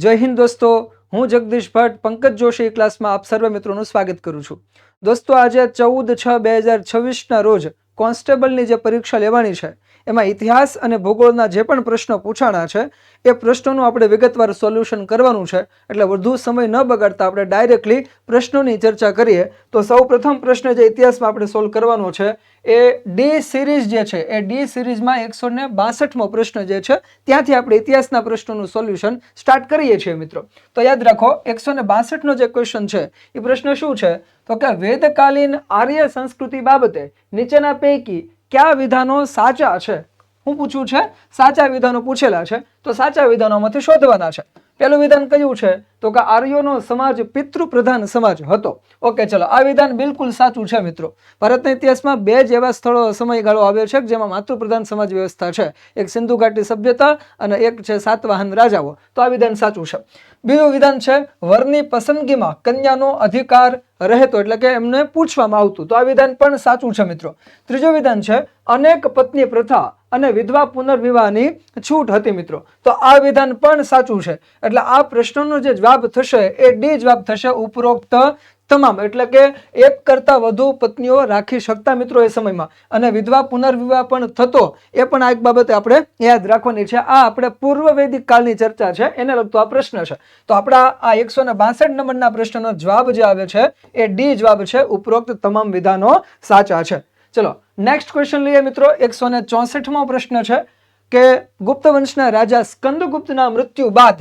જય હિન્દ દોસ્તો, હું જગદીશ ભટ્ટ પંકજ જોશી ક્લાસમાં આપ સર્વ મિત્રોનું સ્વાગત કરું છું. દોસ્તો, આજે 14/6/2026ના રોજ કોન્સ્ટેબલની જે પરીક્ષા લેવાની છે એમાં ઇતિહાસ અને ભૂગોળના જે પણ પ્રશ્નો પૂછાણા છે એ પ્રશ્નોનું આપણે વિગતવાર સોલ્યુશન કરવાનું છે. એટલે વધુ સમય ન બગાડતા આપણે ડાયરેક્ટલી પ્રશ્નોની ચર્ચા કરીએ. તો સૌ પ્રથમ પ્રશ્ન જે ઇતિહાસમાં આપણે સોલ્વ કરવાનો છે એ ડી સિરીઝ જે છે એ ડી સિરીઝમાં 162મો પ્રશ્ન જે છે ત્યાંથી આપણે ઇતિહાસના પ્રશ્નોનું સોલ્યુશન સ્ટાર્ટ કરીએ છીએ મિત્રો. તો યાદ રાખો, 162નો જે ક્વેશ્ચન છે એ પ્રશ્ન શું છે તો કે વેદકાલીન આર્ય સંસ્કૃતિ બાબતે નીચેના પૈકી કયા વિધાનો સાચા છે? શું પૂછ્યું છે? સાચા વિધાનો પૂછેલા છે. તો સાચા વિધાનોમાંથી શોધવાના છે. પહેલું વિધાન કયું છે તો કે આર્યોનો સમાજ પિતૃપ્રધાન સમાજ હતો. ઓકે, ચલો, આ વિધાન બિલકુલ સાચું છે મિત્રો. ભારતના ઇતિહાસમાં બે જ એવા સ્થળો સમયગાળો આવ્યો છે જેમાં માતૃપ્રધાન સમાજ વ્યવસ્થા છે. એક સિંધુ ઘાટી સભ્યતા અને એક છે સાતવાહન રાજાઓ. તો આ વિધાન સાચું છે. બીજું વિધાન છે વરની પસંદગીમાં કન્યાનો અધિકાર રહેતો, એટલે કે એમને પૂછવામાં આવતું. તો આ વિધાન પણ સાચું છે મિત્રો. ત્રીજું વિધાન છે અનેક પત્ની પ્રથા અને વિધવા પુનર્વિવાહની છૂટ હતી મિત્રો. તો આ વિધાન પણ સાચું છે. એટલે આ પ્રશ્નનો જે જવાબ થશે એ ડી જવાબ થશે, ઉપરોક્ત તમામ. એટલે કે એક કરતા વધુ પત્નીઓ રાખી શકતા મિત્રો એ સમયમાં, અને વિધવા પુનર્વિવાહ પણ થતો. એ પણ આ એક બાબતે આપણે યાદ રાખવાની છે. આ આપણે પૂર્વ વૈદિક કાળની ચર્ચા છે એને લગતો આ પ્રશ્ન છે. તો આપણા આ 162 નંબરના પ્રશ્નનો જવાબ જે આવે છે એ ડી જવાબ છે, ઉપરોક્ત તમામ વિધાનો સાચા છે. ચલો નેક્સ્ટ ક્વેશ્ચન લઈએ મિત્રો. 164મો પ્રશ્ન છે કે ગુપ્ત વંશના રાજા સ્કંદગુપ્તના મૃત્યુ બાદ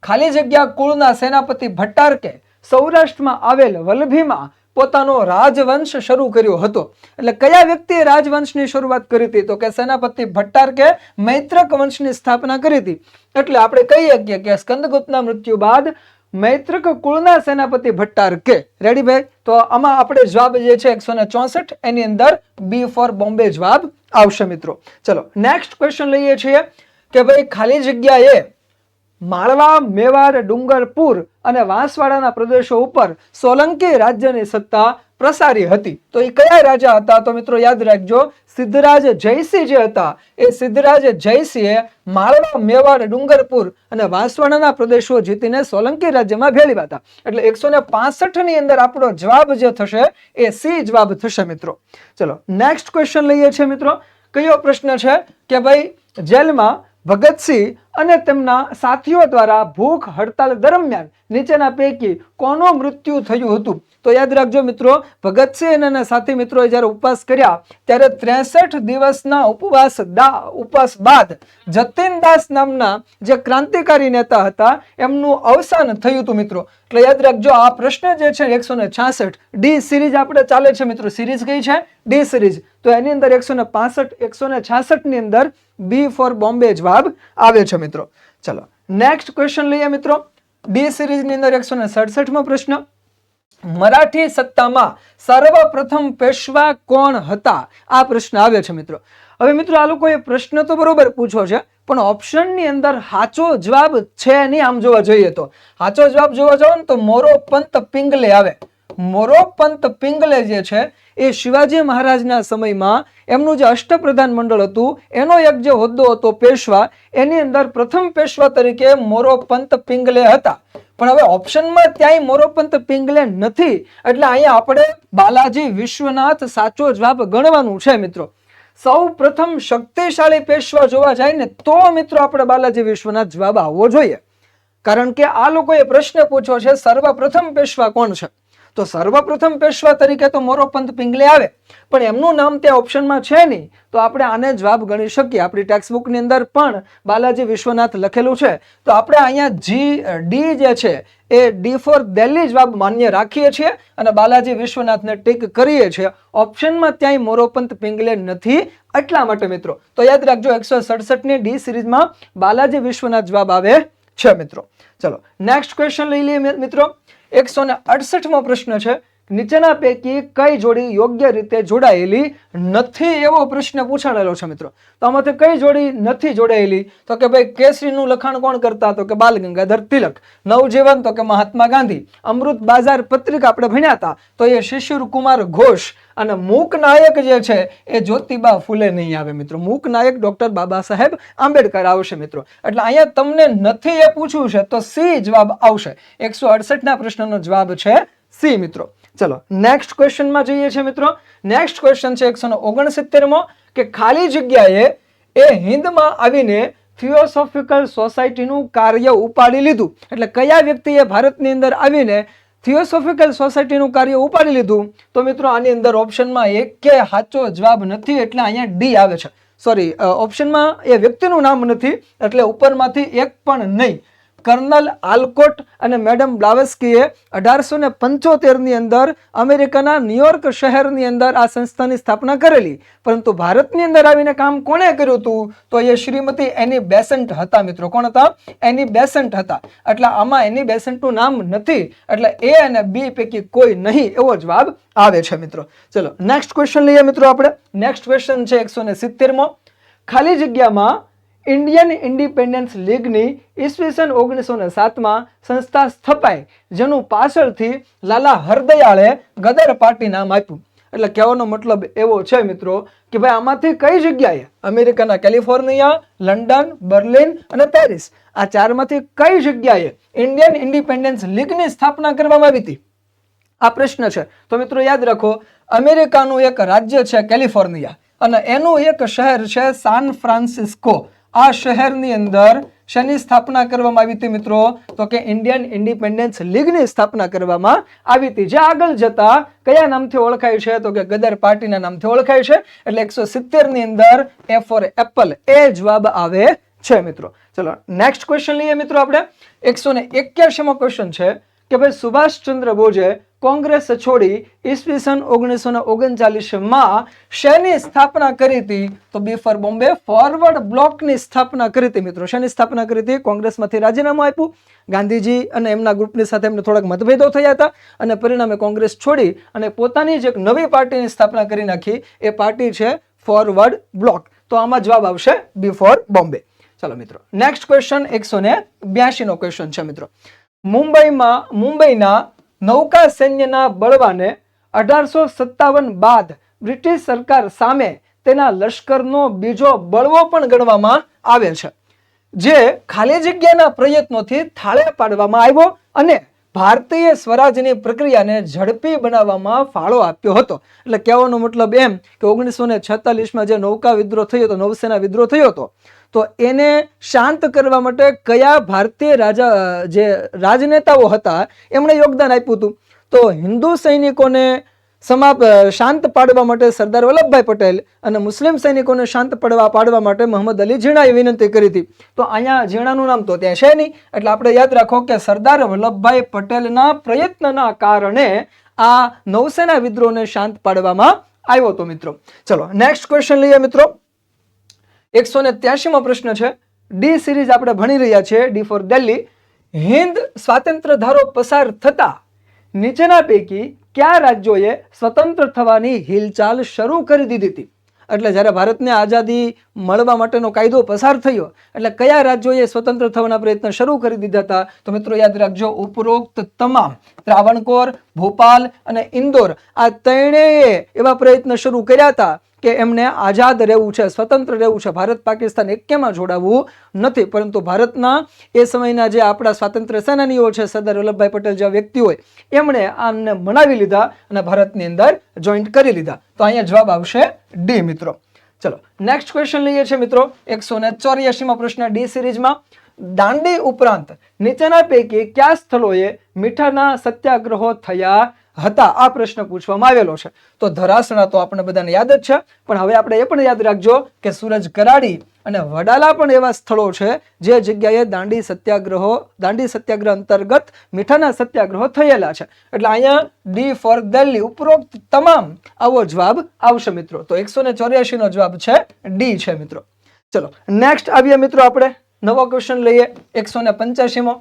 ખાલી જગ્યા કુળના સેનાપતિ ભટ્ટારકે સૌરાષ્ટ્રમાં આવેલ વલભીમાં પોતાનો રાજવંશ શરૂ કર્યો હતો. એટલે કયા વ્યક્તિએ રાજવંશની શરૂઆત કરી હતી તો કે સેનાપતિ ભટ્ટારકે મૈત્રક વંશની સ્થાપના કરી હતી. એટલે આપણે કહી શકીએ કે સ્કંદગુપ્તના મૃત્યુ બાદ મૈત્રક કુળના સેનાપતિ ભટ્ટારકે. રેડી ભાઈ? તો આમાં આપણે જવાબ જે છે 164 એની અંદર બી ફોર બોમ્બે જવાબ આવશે મિત્રો. ચલો નેક્સ્ટ ક્વેશ્ચન લઈએ છીએ કે ભાઈ ખાલી જગ્યાએ માળવા, મેવાડ, ડુંગરપુર અને વાંસવાડાના પ્રદેશો ઉપર સોલંકી રાજ્યની સત્તા પ્રસારી હતી. તો એ કયા રાજા હતા? તો મિત્રો યાદ રાખજો, સિદ્ધરાજ જયસિંહ જે હતા એ સિદ્ધરાજ જયસિંહે માળવા, મેવાડ, ડુંગરપુર અને વાંસવાડાના પ્રદેશો જીતીને સોલંકી રાજ્યમાં ભેળવ્યા હતા. એટલે 165 ની અંદર આપણો જવાબ જે થશે એ સી જવાબ થશે મિત્રો. ચલો નેક્સ્ટ ક્વેશ્ચન લઈએ છીએ મિત્રો. કયો પ્રશ્ન છે કે ભાઈ જેલમાં ભગતસિંહ અને તેમના સાથીઓ દ્વારા ભૂખ હડતાલ દરમિયાન નીચેના પૈકી કોનું મૃત્યુ થયું હતું? તો યાદ રાખજો મિત્રો, ભગતસિંહ અને એના સાથી મિત્રોએ જ્યારે ઉપવાસ કર્યા ત્યારે 63 દિવસના ઉપવાસ બાદ જતીનદાસ નામના જે ક્રાંતિકારી નેતા હતા એમનું અવસાન થયું હતું મિત્રો. એટલે યાદ રાખજો, આ પ્રશ્ન જે છે 166 ડી સિરીઝ આપણે ચાલે છે મિત્રો. સિરીઝ કઈ છે? D series. તો એની અંદર 165 166 ની અંદર બી ફોર બોમ્બે જવાબ આવે છે મિત્રો. ચલો નેક્સ્ટ ક્વેશ્ચન લઈએ મિત્રો. ડી સિરીઝ ની અંદર 167મો પ્રશ્ન, મરાઠી સત્તામાં સર્વપ્રથમ પેશવા કોણ હતા? આ પ્રશ્ન આવે છે મિત્રો. હવે મિત્રો આ લોકોએ પ્રશ્ન તો બરોબર પૂછો છે પણ ઓપ્શનની અંદર સાચો જવાબ છે નહીં. આમ જોવા જોઈએ તો સાચો જવાબ જોવા જાવ ને તો મોરોપંત પિંગલે આવે. મોરોપંત પિંગલે જે છે એ શિવાજી મહારાજના સમયમાં એમનું જે અષ્ટપ્રધાન મંડળ હતું એનો એક જે હોદ્દો હતો પેશવા, એની અંદર પ્રથમ પેશવા તરીકે મોરોપંત પિંગલે હતા. પણ હવે ઓપ્શનમાં ત્યાંય મોરોપંત પિંગલે નથી. એટલે અહીંયા આપણે બાલાજી વિશ્વનાથ સાચો જવાબ ગણવાનું છે મિત્રો. સૌ પ્રથમ શક્તિશાળી પેશવા જોવા જાય ને તો મિત્રો આપણે બાલાજી વિશ્વનાથ જવાબ આવવો જોઈએ. કારણ કે આ લોકોએ પ્રશ્ન પૂછ્યો છે સર્વપ્રથમ પેશવા કોણ છે? તો સર્વપ્રથમ પેશવા તરીકે તો મોરોપંત પિંગલે આવે, પણ એમનું નામ ત્યાં ઓપ્શનમાં છે નહીં. તો આપણે આને જવાબ ગણી શકીએ. આપણી ટેક્સ્ટ બુકની અંદર પણ બાલાજી વિશ્વનાથ લખેલું છે. તો આપણે અહીંયા ડી જે છે એ ડી ફોર દિલ્હી જવાબ માન્ય રાખીએ છીએ અને બાલાજી વિશ્વનાથને ટીક કરીએ છીએ. ઓપ્શનમાં ત્યાંય મોરોપંત પિંગલે નથી એટલા માટે મિત્રો. તો યાદ રાખજો 167 ની ડી સિરીઝમાં બાલાજી વિશ્વનાથ જવાબ આવે છે મિત્રો. ચલો નેક્સ્ટ ક્વેશ્ચન લઈ લઈએ મિત્રો. 168મો પ્રશ્ન છે નીચેના પૈકી કઈ જોડી યોગ્ય રીતે જોડાયેલી નથી એવો પ્રશ્ન પૂછાયેલો છે મિત્રો. તો આમાંથી કઈ જોડી નથી જોડાયેલી? તો કે ભાઈ કેસરીનું લખાણ કોણ કરતા? તો કે બાલ ગંગાધર તિલક. નવજીવન તો કે મહાત્મા ગાંધી. અમૃત બાજાર પત્રિકા આપણે ભણ્યા હતા તો એ શિશિર કુમાર ઘોષ. અને મૂક નાયક જે છે એ જ્યોતિબા ફૂલે નહીં આવે મિત્રો. મૂક નાયક ડોક્ટર બાબા સાહેબ આંબેડકર આવશે મિત્રો. એટલે અહીંયા તમને નથી એ પૂછ્યું છે તો સી જવાબ આવશે. 168 ના પ્રશ્નનો જવાબ છે સી મિત્રો. ચલો નેક્સ્ટ ક્વેશ્ચનમાં જઈએ છીએ મિત્રો. નેક્સ્ટ ક્વેશ્ચન છે 169મો કે ખાલી જગ્યાએ એ હિન્દમાં આવીને થિયોસોફિકલ સોસાયટીનું કાર્ય ઉપાડી લીધું. એટલે કયા વ્યક્તિએ ભારતની અંદર આવીને થિયોસોફિકલ સોસાયટીનું કાર્ય ઉપાડી લીધું? તો મિત્રો આની અંદર ઓપ્શનમાં એક કે સાચો જવાબ નથી એટલે અહીંયા ડી આવે છે. સોરી, ઓપ્શનમાં એ વ્યક્તિનું નામ નથી એટલે ઉપરમાંથી એક પણ નહીં. કર્નલ આલ્કોટ અને મેડમ બ્લાવસ્કીએ 1875ની અંદર અમેરિકાના ન્યુયોર્ક શહેરની અંદર આ સંસ્થાની સ્થાપના કરેલી. પરંતુ ભારતની અંદર આવીને કામ કોણે કર્યું હતું? તો એ શ્રીમતી એની બેસન્ટ હતા મિત્રો. કોણ હતા? એની બેસન્ટ હતા. એટલે આમાં એની બેસન્ટનું નામ નથી એટલે એ અને બી પૈકી કોઈ નહીં એવો જવાબ આવે છે મિત્રો. ચલો નેક્સ્ટ ક્વેશ્ચન લઈએ મિત્રો આપણે. નેક્સ્ટ ક્વેશ્ચન છે 170મો. ખાલી જગ્યામાં ઇન્ડિયન ઇન્ડિપેન્ડન્સ લીગની ઈસવીસન 1907માં સંસ્થા સ્થપાઈ જેનું પાછળથી લાલા હરદયાળે ગદર પાર્ટી નામ આપ્યું. એટલે કહેવાનો મતલબ એવો છે મિત્રો કે ભાઈ આમાંથી કઈ જગ્યાએ અમેરિકાના કેલિફોર્નિયા, લંડન, બર્લિન અને પેરિસ આ ચારમાંથી કઈ જગ્યાએ ઇન્ડિયન ઇન્ડિપેન્ડન્સ લીગની સ્થાપના કરવામાં આવી હતી? આ પ્રશ્ન છે. તો મિત્રો યાદ રાખો, અમેરિકાનું એક રાજ્ય છે કેલિફોર્નિયા અને એનું એક શહેર છે સાન ફ્રાન્સિસ્કો. આ શહેરની અંદર શેની સ્થાપના કરવામાં આવી હતી મિત્રો? તો કે ઇન્ડિયન ઇન્ડિપેન્ડન્સ લીગની સ્થાપના કરવામાં આવી હતી. જે આગળ જતા કયા નામથી ઓળખાય છે? તો કે ગદર પાર્ટીના નામથી ઓળખાય છે. એટલે 170ની અંદર એ ફોર એપલ એ જવાબ આવે છે મિત્રો. ચલો નેક્સ્ટ ક્વેશ્ચન લઈએ મિત્રો આપણે. 181મો ક્વેશ્ચન છે કે ભાઈ સુભાષચંદ્ર બોઝે કોંગ્રેસ છોડી ઈસવીસન 1939માં શેની સ્થાપના કરી હતી? તો બી ફોર બોમ્બે ફોરવર્ડ બ્લોકની સ્થાપના કરી હતી મિત્રો. શેની સ્થાપના કરી હતી? કોંગ્રેસમાંથી રાજીનામું આપ્યું. ગાંધીજી અને એમના ગ્રુપની સાથે એમને થોડાક મતભેદો થયા હતા અને પરિણામે કોંગ્રેસ છોડી અને પોતાની જે એક નવી પાર્ટીની સ્થાપના કરી નાખી. એ પાર્ટી છે ફોરવર્ડ બ્લોક. તો આમાં જવાબ આવશે બી ફોર બોમ્બે. ચાલો મિત્રો નેક્સ્ટ ક્વેશ્ચન 182નો ક્વેશ્ચન છે મિત્રો. મુંબઈના નૌકા સૈન્યના બળવાને 1857 બાદ બ્રિટિશ સરકાર સામે તેના લશ્કરનો બીજો બળવો પણ ગણવામાં આવે છે, જે ખાલી જગ્યાના પ્રયત્નોથી થાળે પાડવામાં આવ્યો અને ભારતીય સ્વરાજની પ્રક્રિયાને ઝડપી બનાવવામાં ફાળો આપ્યો હતો. એટલે કહેવાનો મતલબ એમ કે 1946માં જે નૌકા વિદ્રોહ થયો હતો, નૌસેના વિદ્રોહ થયો હતો, તો એને શાંત કરવા માટે કયા ભારતીય જે રાજનેતાઓ હતા એમણે યોગદાન આપ્યું હતું? તો હિન્દુ સૈનિકોને શાંત પાડવા માટે સરદાર વલ્લભભાઈ પટેલ અને મુસ્લિમ સૈનિકોને શાંત પાડવા માટે મોહમ્મદ અલી ઝીણાએ વિનંતી કરી હતી. તો અહીંયા ઝીણાનું નામ તો ત્યાં છે નહીં એટલે આપણે યાદ રાખો કે સરદાર વલ્લભભાઈ પટેલના પ્રયત્નના કારણે આ નૌસેના વિદ્રોહને શાંત પાડવામાં આવ્યો હતો મિત્રો. ચલો નેક્સ્ટ ક્વેશ્ચન લઈએ મિત્રો. 183મો પ્રશ્ન છે. ડી સિરીઝ આપણે ભણી રહ્યા છીએ. D four Delhi. હિન્દ સ્વાતંત્ર્ય ધારો પસાર થતા નીચેના પૈકી કયા રાજ્યોએ સ્વતંત્ર થવાની હિલચાલ શરૂ કરી દીધી હતી? એટલે જ્યારે ભારતને આઝાદી મળવા માટેનો કાયદો પસાર થયો એટલે કયા રાજ્યોએ સ્વતંત્ર થવાના પ્રયત્ન શરૂ કરી દીધા હતા? તો મિત્રો યાદ રાખજો, ઉપરોક્ત તમામ ત્રાવણકોર, ભોપાલ અને ઇન્દોર આ ત્રણેય એવા પ્રયત્ન શરૂ કર્યા હતા કે એમને આઝાદ રહેવું છે, સ્વતંત્ર રહેવું છે, ભારત પાકિસ્તાન એકેમાં જોડાવવું નથી. પરંતુ ભારતના એ સમયના જે આપણા સ્વાતંત્ર્ય સેનાનીઓ છે, સરદાર વલ્લભભાઈ પટેલ જેવા વ્યક્તિ હોય, એમણે આમને મનાવી લીધા અને ભારતની અંદર જોઈન્ટ કરી લીધા. તો અહીંયા જવાબ આવશે ડી મિત્રો. ચલો નેક્સ્ટ ક્વેશ્ચન લઈએ છીએ મિત્રો. 184મો પ્રશ્ન ડી સિરીઝમાં. દાંડી ઉપરાંત નીચેના પૈકી કયા સ્થળોએ મીઠાના સત્યાગ્રહો થયા હતા? આ પ્રશ્ન પૂછવામાં આવેલો છે. તો ધરાસણા તો આપણે બધાને યાદ જ છે, પણ હવે આપણે એ પણ યાદ રાખજો કે સૂરજ કરાડી અને વડાલા પણ એવા સ્થળો છે જે જગ્યાએ દાંડી સત્યાગ્રહ અંતર્ગત મીઠાના સત્યાગ્રહો થયેલા છે. એટલે અહીંયા ડી ફોર દિલ્હી ઉપરોક્ત તમામ આવો જવાબ આવશે મિત્રો. તો 184નો જવાબ છે ડી છે મિત્રો. ચલો નેક્સ્ટ આવીએ મિત્રો આપણે નવો ક્વેશ્ચન લઈએ. 185મો.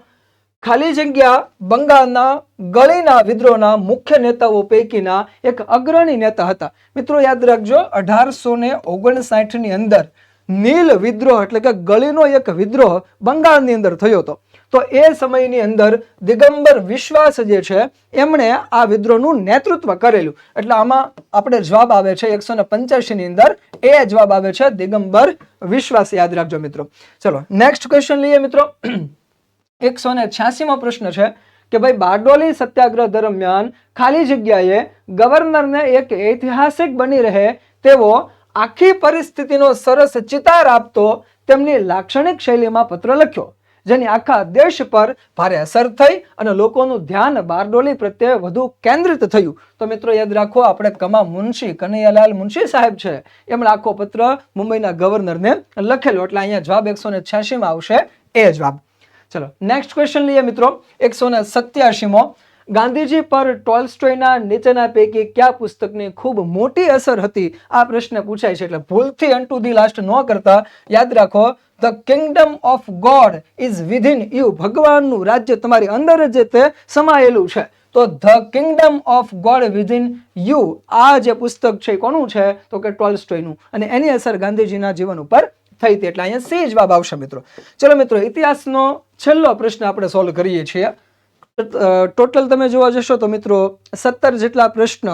ખાલી જગ્યા બંગાળના ગળીના વિદ્રોહના મુખ્ય નેતાઓ પૈકીના એક અગ્રણી નેતા હતા. મિત્રો યાદ રાખજો, 1859 ની અંદર નીલ વિદ્રોહ એટલે કે ગળીનો એક વિદ્રોહ બંગાળની અંદર થયો હતો. તો એ સમયની અંદર દિગંબર વિશ્વાસ જે છે એમણે આ વિદ્રોહનું નેતૃત્વ કરેલું. એટલે આમાં આપણે જવાબ આવે છે 185 ની અંદર એ જવાબ આવે છે દિગંબર વિશ્વાસ. યાદ રાખજો મિત્રો. ચલો નેક્સ્ટ ક્વેશ્ચન લઈએ મિત્રો. 186મો પ્રશ્ન છે કે ભાઈ બારડોલી સત્યાગ્રહ દરમિયાન ખાલી જગ્યાએ ગવર્નરને એક ઐતિહાસિક બની રહે તેવો આખી પરિસ્થિતિનો સરસ ચિતાર આપતો તેમની લાક્ષણિક શૈલીમાં પત્ર લખ્યો, જેની આખા દેશ પર ભારે અસર થઈ અને લોકોનું ધ્યાન બારડોલી પ્રત્યે વધુ કેન્દ્રિત થયું. તો મિત્રો યાદ રાખો, આપણે કમા મુનશી કનૈયાલાલ મુનશી સાહેબ છે એમણે આખો પત્ર મુંબઈના ગવર્નરને લખેલો. એટલે અહીંયા જવાબ 186 માં આવશે એ જવાબ. ચલો નેક્સ્ટ ક્વેશ્ચન લઈએ મિત્રો. 187મો. ગાંધીજી પર ટોલ્સ્ટોયના નીચેના પૈકી કયા પુસ્તકની ખૂબ મોટી અસર હતી? આ પ્રશ્ન પૂછાય છે એટલે ભૂલથી અનટુ ધી લાસ્ટ ન કરતા યાદ રાખો, the Kingdom of God is within you. ભગવાનનું રાજ્ય તમારી અંદર જ તે સમાયેલું છે. તો the Kingdom of God within you આ જે પુસ્તક છે કોનું છે? તો કે ટોલ્સ્ટોયનું. અને એની અસર ગાંધીજીના જીવન ઉપર થઈ હતી. એટલે અહીંયા સી જવાબ આવશે મિત્રો. ચલો મિત્રો, ઇતિહાસનો છેલ્લો પ્રશ્ન આપણે સોલ્વ કરીએ છીએ. ટોટલ તમે જોવા જશો તો મિત્રો 17 જેટલા પ્રશ્ન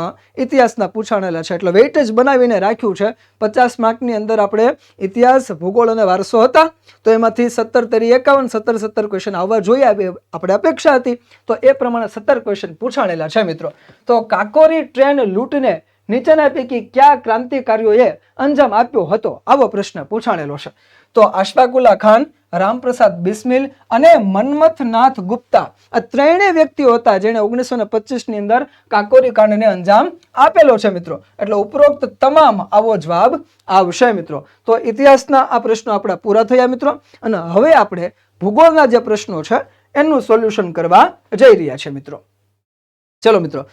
ઇતિહાસના પૂછાણેલા છે. એટલે વેઇટેજ બનાવીને રાખ્યું છે. 50 માર્કની અંદર આપણે ઇતિહાસ, ભૂગોળ અને વારસો હતા. તો એમાંથી 17 તરી 51, 17 ક્વેશ્ચન આવવા જોઈએ આપણે અપેક્ષા હતી. તો એ પ્રમાણે 17 ક્વેશ્ચન પૂછાણેલા છે મિત્રો. તો કાકોરી ટ્રેન લૂંટને નીચેના પૈકી કયા ક્રાંતિકારીઓએ અંજામ આપ્યો હતો? આવો પ્રશ્ન પૂછાણેલો છે. તો અશફાકુલ્લા ખાન, રામપ્રસાદ બિસ્મિલ અને મન્મથનાથ ગુપ્તા આ ત્રણેય વ્યક્તિઓ હતા જેણે 1925 ની અંદર કાકોરી કાંડને અંજામ આપેલો છે મિત્રો. એટલે ઉપરોક્ત તમામ આવો જવાબ આવશે મિત્રો. તો ઇતિહાસના આ પ્રશ્નો આપણા પૂરા થયા મિત્રો. અને હવે આપણે ભૂગોળના જે પ્રશ્નો છે એનું સોલ્યુશન કરવા જઈ રહ્યા છે મિત્રો. ચલો મિત્રો,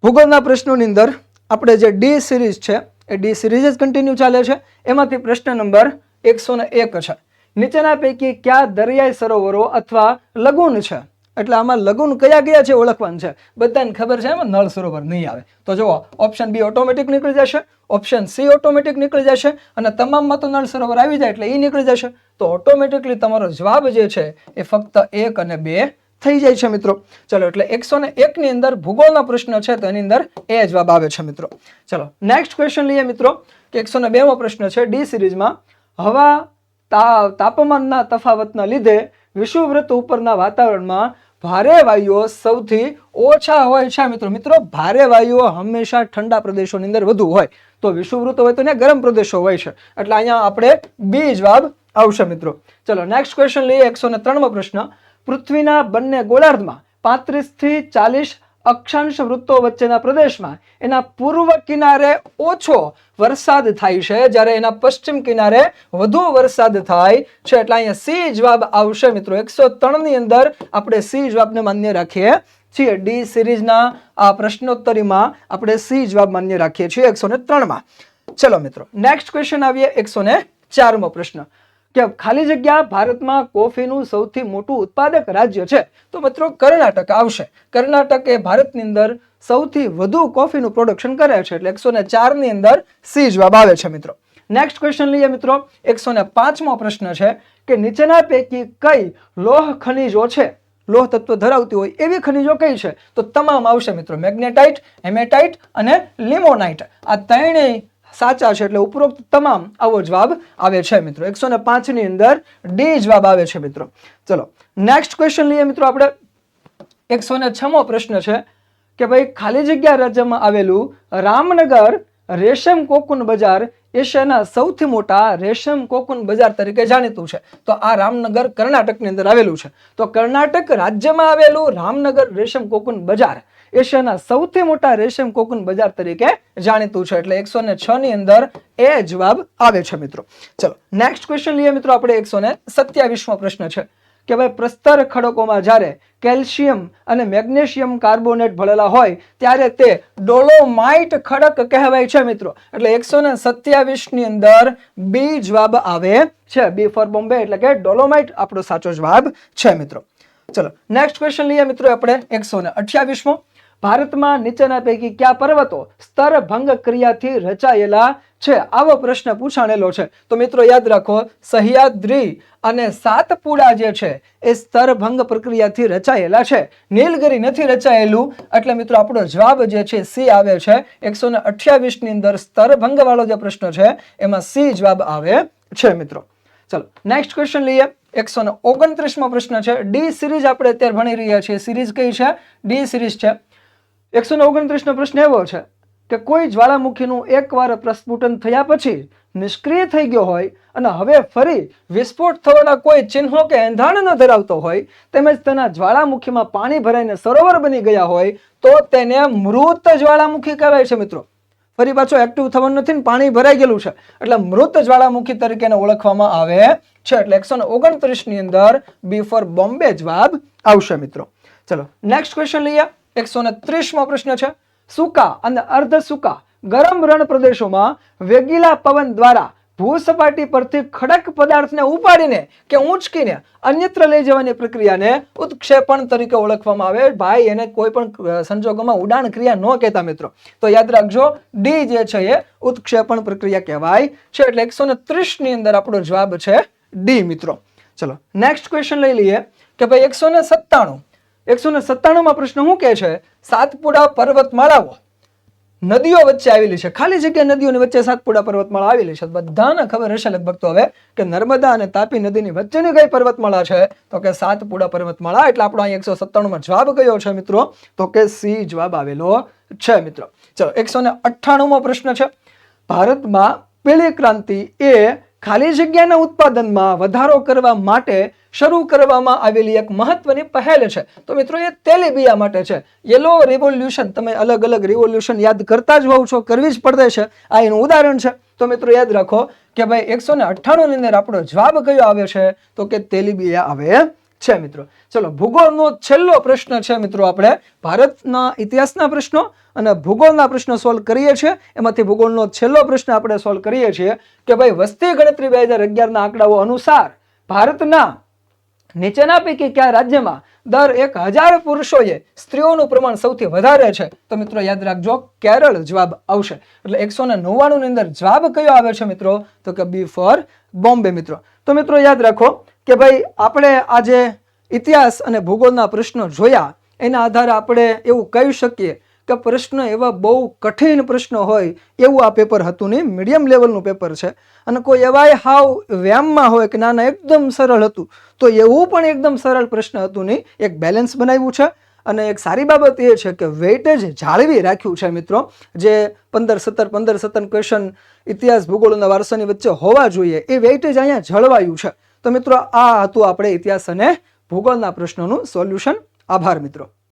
ભૂગોળના પ્રશ્નોની અંદર આપણે જે ડી સિરીઝ છે એ ડી સિરીઝ જ કન્ટિન્યુ ચાલે છે. એમાંથી પ્રશ્ન નંબર 101 છે. નીચેના પૈકી કયા દરિયાઈ સરોવરો અથવા લગુન છે? એટલે આમાં લગુન કયા કયા છે ઓળખવાનું છે. બધાને ખબર છે એમાં નળ સરોવર નહીં આવે. તો જુઓ, ઓપ્શન બી ઓટોમેટિક નીકળી જશે, ઓપ્શન સી ઓટોમેટિક નીકળી જશે અને તમામમાં તો નળ સરોવર આવી જાય એટલે એ નીકળી જશે. તો ઓટોમેટિકલી તમારો જવાબ જે છે એ ફક્ત 1 અને 2 થઈ જાય છે મિત્રો. ચલો, એટલે 101 ની અંદર ભૂગોળનો પ્રશ્ન છે તો એની અંદર એ જવાબ આવે છે મિત્રો. ચલો નેક્સ્ટ ક્વેશ્ચન લઈએ મિત્રો કે 102મો પ્રશ્ન છે ડી સિરીઝમાં. હવા તાપમાનના તફાવતના લીધે વિષુવવૃત્ત ઉપરના વાતાવરણમાં ભારે વાયુઓ સૌથી ઓછા હોય છે મિત્રો. મિત્રો ભારે વાયુઓ હંમેશા ઠંડા પ્રદેશોની અંદર વધુ હોય. તો વિષુવવૃત્ત હોય તો ત્યાં ગરમ પ્રદેશો હોય છે. એટલે અહીંયા આપણે બી જવાબ આવશે મિત્રો. ચલો નેક્સ્ટ ક્વેશ્ચન લઈએ. 103મો પ્રશ્ન. પૃથ્વીના બંને ગોળાર્ધમાં 35 થી 40 અક્ષાંશ વૃત્તો વચ્ચેના પ્રદેશમાં એના પૂર્વ કિનારે ઓછો વરસાદ થાય છે, જ્યારે એના પશ્ચિમ કિનારે વધુ વરસાદ થાય છે. એટલે અહીંયા સી જવાબ આવશે મિત્રો. 103 ની અંદર આપણે સી જવાબને માન્ય રાખીએ છીએ. ડી સિરીઝના આ પ્રશ્નોત્તરીમાં આપણે સી જવાબ માન્ય રાખીએ છીએ 103માં. ચલો મિત્રો, નેક્સ્ટ ક્વેશ્ચન આવીએ. 104મો પ્રશ્ન કે ખાલી જગ્યા ભારતમાં કોફીનું સૌથી મોટું ઉત્પાદક રાજ્ય છે? તો મિત્રો કર્ણાટક આવશે. કર્ણાટક એ ભારતની અંદર સૌથી વધુ કોફીનું પ્રોડક્શન કરે છે. એટલે 104 ની અંદર સી જવાબ આવે છે મિત્રો. નેક્સ્ટ ક્વેશ્ચન લઈએ મિત્રો. 105મો પ્રશ્ન છે કે નીચેના પૈકી કઈ લોહ ખનિજો છે, લોહ તત્વ ધરાવતી હોય એવી ખનિજો કઈ છે? તો તમામ આવશે મિત્રો. મેગ્નેટાઇટ, હેમેટાઇટ અને લિમોનાઇટ આ ત્રણેય સાચા છે. એટલે ઉપરોક્ત તમામ આવો જવાબ આવે છે મિત્રો. 105 ની અંદર ડી જવાબ આવે છે મિત્રો. ચલો નેક્સ્ટ ક્વેશ્ચન લઈએ મિત્રો આપણે. 106મો પ્રશ્ન છે કે ભાઈ ખાલી જગ્યા રાજ્યમાં આવેલું રામનગર રેશમ કોકુન બજાર એશિયાના સૌથી મોટા રેશમ કોકુન બજાર તરીકે જાણીતું છે. તો આ રામનગર કર્ણાટકની અંદર આવેલું છે. તો કર્ણાટક રાજ્યમાં આવેલું રામનગર રેશમ કોકુન બજાર એશિયાના સૌથી મોટા રેશમ કોકુન બજાર તરીકે જાણીતું છે. એટલે 106 ની અંદર એ જવાબ આવે છે મિત્રો. ચલો નેક્સ્ટ ક્વેશ્ચન લઈએ મિત્રો આપણે. 127મો પ્રશ્ન છે કે ભાઈ પ્રસ્તર ખડકોમાં જ્યારે કેલ્શિયમ અને મેગ્નેશિયમ કાર્બોનેટ ભળેલા હોય ત્યારે તે ડોલોમાઇટ ખડક કહેવાય છે મિત્રો. એટલે 127 ની અંદર બી જવાબ આવે છે. બી ફોર બોમ્બે એટલે કે ડોલોમાઇટ આપણો સાચો જવાબ છે મિત્રો. ચલો નેક્સ્ટ ક્વેશ્ચન લઈએ મિત્રો આપણે 128મો. ભારતમાં નીચેના પૈકી કયા પર્વતો સ્તરભંગ ક્રિયાથી રચાયેલા છે? આવો પ્રશ્ન પૂછાણેલો છે. તો મિત્રો યાદ રાખો, સહ્યાદ્રી અને સાતપુડા જે છે એ સ્તરભંગ પ્રક્રિયાથી રચાયેલા છે. નીલગિરી નથી રચાયેલું, એટલે મિત્રો આપણો જવાબ જે છે સી આવે છે. 128 ની અંદર સ્તરભંગ વાળો જે પ્રશ્ન છે એમાં સી જવાબ આવે છે મિત્રો. ચલો નેક્સ્ટ ક્વેશ્ચન લઈએ. 129મો પ્રશ્ન છે. ડી સિરીઝ આપણે અત્યારે ભણી રહ્યા છીએ. સિરીઝ કઈ છે? ડી સિરીઝ છે. 129નો પ્રશ્ન એવો છે કે કોઈ જ્વાળામુખીનું એકવાર પ્રસ્ફુટન થયા પછી નિષ્ક્રિય થઈ ગયો હોય અને હવે ફરી વિસ્ફોટ થવાના કોઈ ચિહ્નો કે એંધાણ ન ધરાવતો હોય, તેમજ તેના જ્વાળામુખીમાં પાણી ભરાઈને સરોવર બની ગયા હોય તો તેને મૃત જ્વાળામુખી કહેવાય છે મિત્રો. ફરી પાછો એક્ટિવ થવાનું નથી ને પાણી ભરાઈ ગયેલું છે એટલે મૃત જ્વાળામુખી તરીકે ઓળખવામાં આવે છે. એટલે 129 ની અંદર બી ફોર બોમ્બે જવાબ આવશે મિત્રો. ચલો નેક્સ્ટ ક્વેશ્ચન લઈએ. 130મો પ્રશ્ન છે. સૂકા અને અર્ધ સૂકા ગરમ રણ પ્રદેશોમાં વેગીલા પવન દ્વારા ભૂસપાટી પરથી ખડક પદાર્થને ઉપાડીને કે ઊંચકીને અન્યત્ર લઈ જવાની પ્રક્રિયાને ઉત્ક્ષેપણ તરીકે ઓળખવામાં આવે. ભાઈ એને કોઈ પણ સંજોગોમાં ઉડાણ ક્રિયા ન કહેતા મિત્રો. તો યાદ રાખજો, ડી જે છે એ ઉત્ક્ષેપણ પ્રક્રિયા કહેવાય છે. એટલે 130 ની અંદર આપણો જવાબ છે ડી મિત્રો. ચલો નેક્સ્ટ ક્વેશ્ચન લઈ લઈએ કે ભાઈ 197માં પ્રશ્ન શું કહે છે? સાતપુડા પર્વતમાળાઓ નદીઓ વચ્ચે આવેલી છે. ખાલી જગ્યા નદીઓની વચ્ચે સાતપુડા પર્વતમાળા આવેલી છે. બધાને ખબર હશે લગભગ તો હવે કે નર્મદા અને તાપી નદીની વચ્ચેની કઈ પર્વતમાળા છે? તો કે સાતપુડા પર્વતમાળા. એટલે આપણો અહીં 197માં જવાબ કયો છે મિત્રો? તો કે સી જવાબ આવેલો છે મિત્રો. ચલો 198મો પ્રશ્ન છે. ભારતમાં પીળી ક્રાંતિ એ ખાલી જગ્યાના ઉત્પાદનમાં વધારો કરવા માટે શરૂ કરવામાં આવેલી એક મહત્વની પહેલ છે. તો મિત્રો એ તેલીબિયા માટે છે. યેલો રિવોલ્યુશન, તમે અલગ અલગ રિવોલ્યુશન યાદ કરતા જ હોવ છો, કરવી જ પડે છે. આ એનું ઉદાહરણ છે. તો મિત્રો યાદ રાખો કે ભાઈ 198 ની અંદર આપણો જવાબ કયો આવે છે? તો કે તેલીબિયા આવે છે મિત્રો. ચલો ભૂગોળનો છેલ્લો પ્રશ્ન છે મિત્રો. આપણે ભારતના ઇતિહાસના પ્રશ્નો અને ભૂગોળના પ્રશ્નો સોલ્વ કરીએ છીએ. એમાંથી ભૂગોળનો છેલ્લો પ્રશ્ન આપણે સોલ્વ કરીએ છીએ કે ભાઈ વસ્તી ગણતરી 2011ના આંકડાઓ અનુસાર ભારતના નીચેના પૈકી કયા રાજ્યમાં દર 1000 પુરુષોએ સ્ત્રીઓનું પ્રમાણ સૌથી વધારે છે? તો મિત્રો યાદ રાખજો, કેરળ જવાબ આવશે. એટલે 199 ની અંદર જવાબ કયો આવે છે મિત્રો? તો કે બી ફોર બોમ્બે મિત્રો. તો મિત્રો યાદ રાખો કે ભાઈ આપણે આજે ઇતિહાસ અને ભૂગોળના પ્રશ્નો જોયા, એના આધારે આપણે એવું કહી શકીએ કે પ્રશ્ન એવા બહુ કઠિન પ્રશ્નો હોય એવું આ પેપર હતું નહીં. મીડિયમ લેવલનું પેપર છે. અને કોઈ એવાય હાવ વ્યામમાં હોય કે ના એકદમ સરળ હતું, તો એવું પણ એકદમ સરળ પ્રશ્ન હતું નહીં. એક બેલેન્સ બનાવ્યું છે. અને એક સારી બાબત એ છે કે વેઇટેજ જાળવી રાખ્યું છે મિત્રો. જે 15-17 ક્વેશ્ચન ઇતિહાસ ભૂગોળના વારસાની વચ્ચે હોવા જોઈએ એ વેઇટેજ અહીંયા જળવાયું છે. તો મિત્રો આ હતું આપણે ઇતિહાસ અને ભૂગોળના પ્રશ્નોનું સોલ્યુશન. આભાર મિત્રો.